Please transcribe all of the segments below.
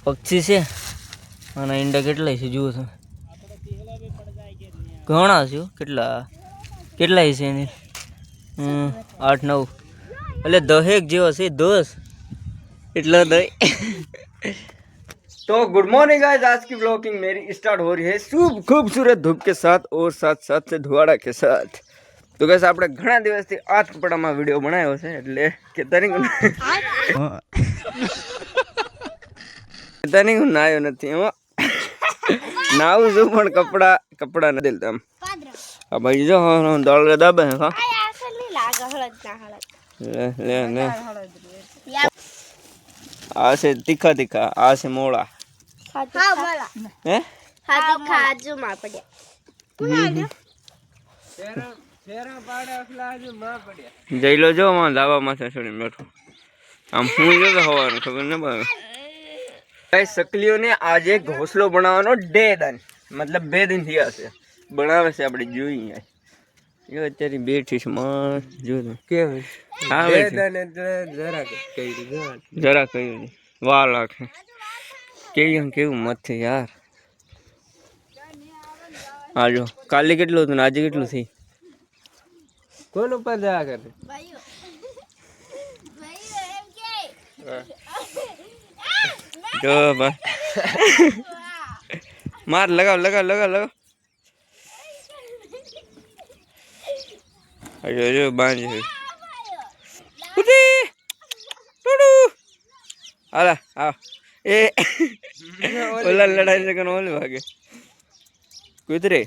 પક્ષી છે અને ઈંડા કેટલાય છે જુઓ તમે ઘણા છે કેટલાય છે એની 8-9 એટલે 10 જેવા છે 10 इतना दही। तो गुड मॉर्निंग गाइस, आज की ब्लॉगिंग मेरी स्टार्ट हो रही है शुभ खूबसूरत धूप के साथ और साथ साथ से धुआड़ा के साथ। तो गाइस આપણે ઘણા દિવસથી આ કપડામાં વિડિયો બનાવ્યો છે એટલે કેતાની નાયો નથી એમાં નાવું છું પણ કપડા નથી દેલતા આ ભાઈ જો દળ દાબે હા લે आ से तीखा तीखा आ से मोड़ा हां मोड़ा हैं हां तीखा जो मा पड़या फेरा पाड़े असला जो मा पड़या जई लो जो मा लावा माथे छड़ी बैठो आम હું જો તો હવાનું ખબર ન પડે गाइस सकलियों ने आज एक घोंसलो बनावવાનો डे डन मतलब 2 दिन થયા છે બનાવે છે આપણે જોઈએ यो અત્યારે બેઠી છે માં જો કેમ આવે છે જરા કઈ વાહ લાગે કેવું મત છે યાર આજો કાલે કેટલું હતું ને આજે કેટલું થઈ કોણ ઉપર જા કરે ભાઈઓ એમ કે જો બા માર લગાવ अरे बांझ उठी टुडू आला आओ ए ओला लड़ाई से कौन ओले भागे कुतरे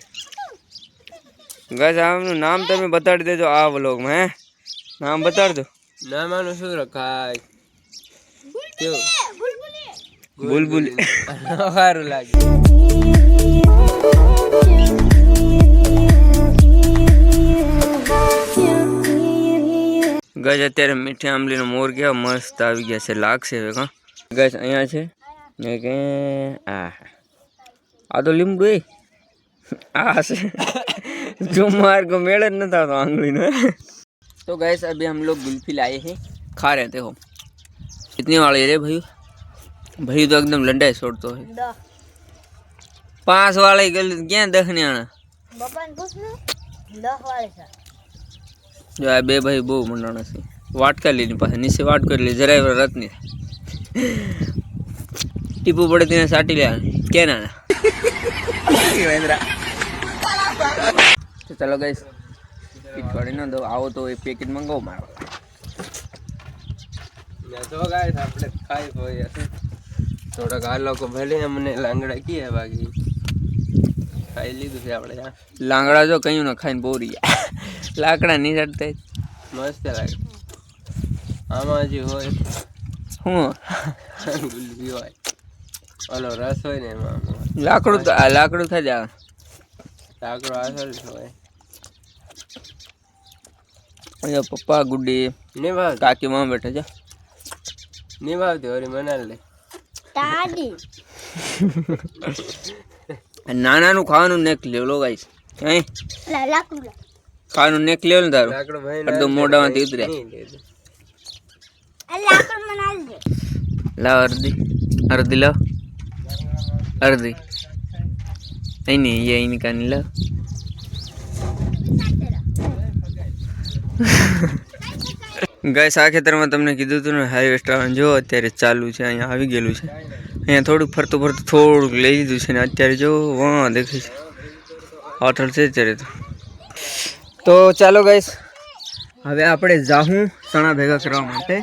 गाइस आपनु नाम તમે બતાડી દેજો આ વ્લોગ માં હે નામ બતાડ દો નામ આનું શું રખાય કેવું બુલબુલી સારું લાગે गाइस અત્યારે મીઠી આંબલીનો મોર કેવા મસ્ત આવી ગયા છે લાગશે હવે કા ગાइस અહીંયા છે ને કે આ તો લીંબુ એ આ છે जो मार को मेड़ न था तो आंगली में। तो गाइस अभी हम लोग गुल्फी लाए हैं खा रहे थे हो इतनी वाले रे भाई तो एकदम लंडाई छोड़तो है 5 वाले गल क्या देखने आना बापा ने पूछ लो 10 वाले था जो आ बे भाई बो मंडाना से वाट कर लेनी पास नीचे वाट कर ले जरा रत नहीं टीपू पड़े तेने साटी ले क्या ना महेंद्र तो चलो गाइस पिठवाड़ी ना दो आओ तो एक पैकेट मंगाओ मारो मैं तो गाइस આપણે ખાઈ હોય છે થોડા આ લોકો ભલે અમને લાંગડા કીએ બાકી ખાઈ લીધું છે આપણે લાંગડા જો કયું ના ખાઈને બોરી લાકડા ની ચડતે મસ્ત લાગે આમાં જે હોય હું ગુલબી હોય ઓલો રસ હોય ને એમાં લાકડું ખાઈ જા લાકડો આસર હોય અહીંયા પપ્પા ગુડી નિભાવ કાકી માં બેઠા છે નિભાવ દે ઓરી મનાલ લે તાડી નાનાનું ખાવાનું નેક લેવલો ગાઈસ હે લાકડું ખાવાનું નેક લેવલ તારો લાકડો ભાઈ અડધો મોઢામાંથી ઉતરે આ લાકડું મનાલ દે લાવ અરદી લાવ અરદી नहीं ये इनका नहीं ला गाइस आ ખેતરમાં તમને કીધું હતું ને હાઈવે સ્ટાર જો અત્યારે ચાલુ છે અહીંયા આવી ગયેલું છે અહીંયા થોડું ફરતું થોડુંક લઈ લીધું છે ને અત્યારે જો વાહ દેખાય છે હોટલ છે અત્યારે તો ચાલો ગાઈસ હવે આપણે જાહું ચણા ભેગા કરવા માટે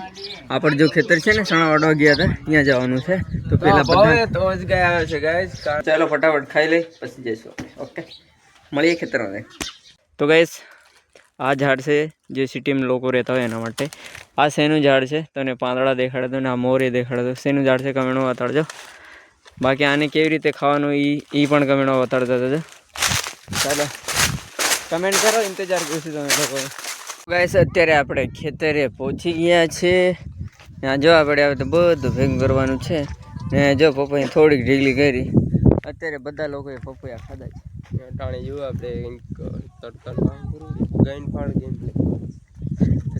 આપણે જો ખેતર છે ને ચણા વાડવા ગયા હતા ત્યાં જવાનું છે તો પેલા બધા તો જ ગયા છે ગાઈસ ચાલો ફટાફટ ખાઈ લઈ પછી જઈશું ઓકે મળીએ ખેતરમાં તો ગાઈસ આ ઝાડ છે જે સિટીમાં લોકો રહેતા હોય એના માટે આ શેનું ઝાડ છે તને પાંદડા દેખાડે તો ને આ મોરે દેખાડે તો શેનું ઝાડ છે કમેન્ટમાં બતાડજો બાકી આને કેવી રીતે ખાવાનું એ પણ કમેન્ટમાં બતાડતા જજો ચાલો કમેન્ટ કરો ઇંતજાર કરશું તમે લોકો ગાઈસ અત્યારે આપણે ખેતરે પહોંચી ગયા છે ત્યાં જો આપણે આવે તો બધું ભેગું કરવાનું છે ને જો પપૈયા થોડીક ઢીગલી કરી અત્યારે બધા લોકોએ પપૈયા ખાધા છે ટાણે જો આપણે તડકા ગઈન ફાળ ગેમ પ્લે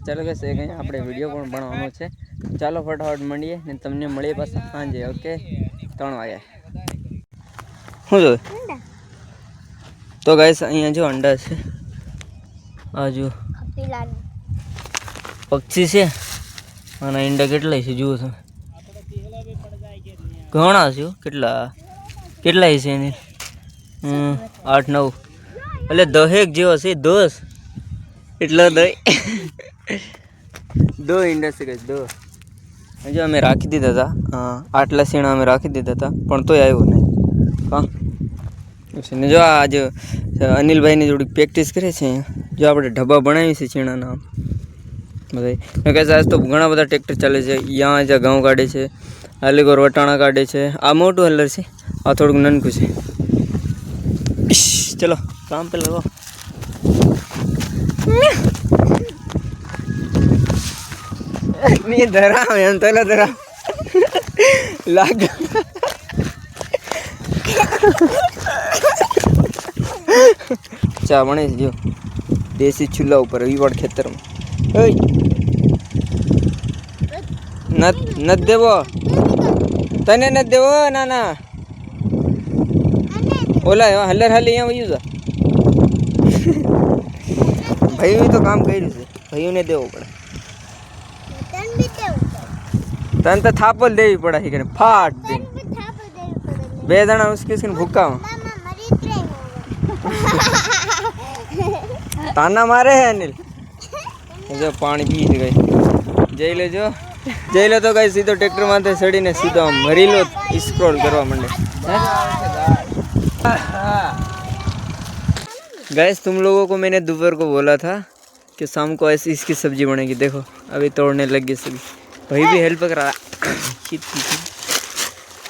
ચાલો કે અહીંયા આપણે વિડીયો પણ બનાવવાનો છે ચાલો ફટાફટ મળીએ ને તમને મળીએ પાછા સાંજે ઓકે 3 વાગ્યા શું જોવે તો ગાઈસ અહીંયા જો અંડા છે આ જો પક્ષી છે અને ઈંડા કેટલાય છે જુઓ તમે ઘણા છે કેટલાય છે એની 8 9 એટલે 10 જેવા છે 10 એટલા 2 ઈંડા છે ગાઈસ 2 જો અમે રાખી દીધા હતા આટલા સીણા અમે રાખી દીધા હતા પણ તોય આવ્યો નહીં હા ને જો આજ અનિલભાઈની થોડીક પ્રેક્ટિસ કરે છે જો આપણે ઢબ્બા બનાવી છે ચીણાના બધા કહેશે આજ તો ઘણા બધા ટ્રેક્ટર ચાલે છે ત્યાં જ્યાં ઘઉં કાઢે છે આલીગોર વટાણા કાઢે છે આ મોટું હલર છે આ થોડુંક નાનકું છે ચલો કામ પે લગો નહીં ધરાવ એમ તો ધરાવ લાગ ચા બને જો દેશી ચૂલા ઉપર વિવાડ ખેતરમાં નત દેવો તને નત દેવો ના ના ઓલા હલર હાલી અહીંયા વયું જા ભાઈ તો કામ કર્યું છે ભાઈઓને દેવો પડે તને તો થાપલ દેવી પડે કે ફાટ દે 2 જણા ઉસકી ભૂકામાં તાના મારે હે અનિલ જો પાણી પી ગઈ જઈ લો તો કઈ સીધો ટ્રેક્ટર માંથી ચડીને સીધો મરી લો સ્ક્રોલ કરવા માંડે गैस तुम लोगों को मैंने दोपहर को बोला था कि शाम को ऐसी इसकी सब्जी बनेगी देखो अभी तोड़ने लग गई सभी भाई भी हेल्प करा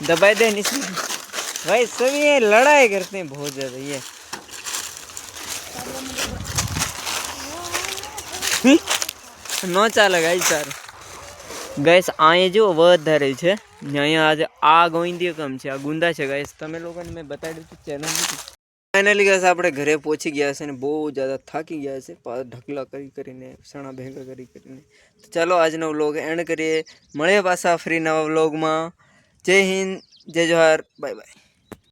दबाई दे भाई सभी ये लड़ाई करते हैं बहुत ज़्यादा ये નો ચાલે ગાઈસ સારું ગાઈસ અહીંયા જો વધારે છે અહીંયા આજે આ ગોવિંદીય કામ છે આ ગુંદા છે ગાઈસ તમે લોકોને મેં બતાડ્યું હતું ચેનલ ફાઇનલી ગાઈસ આપણે ઘરે પહોંચી ગયા છે ને બહુ જ્યાદા થાકી ગયા છે ઢગલા કરીને સણા ભેગા કરીને તો ચાલો આજનો વ્લોગ એન્ડ કરીએ મળીએ પાછા ફ્રી નવા વ્લોગમાં જય હિન્દ જય જોહાર બાય બાય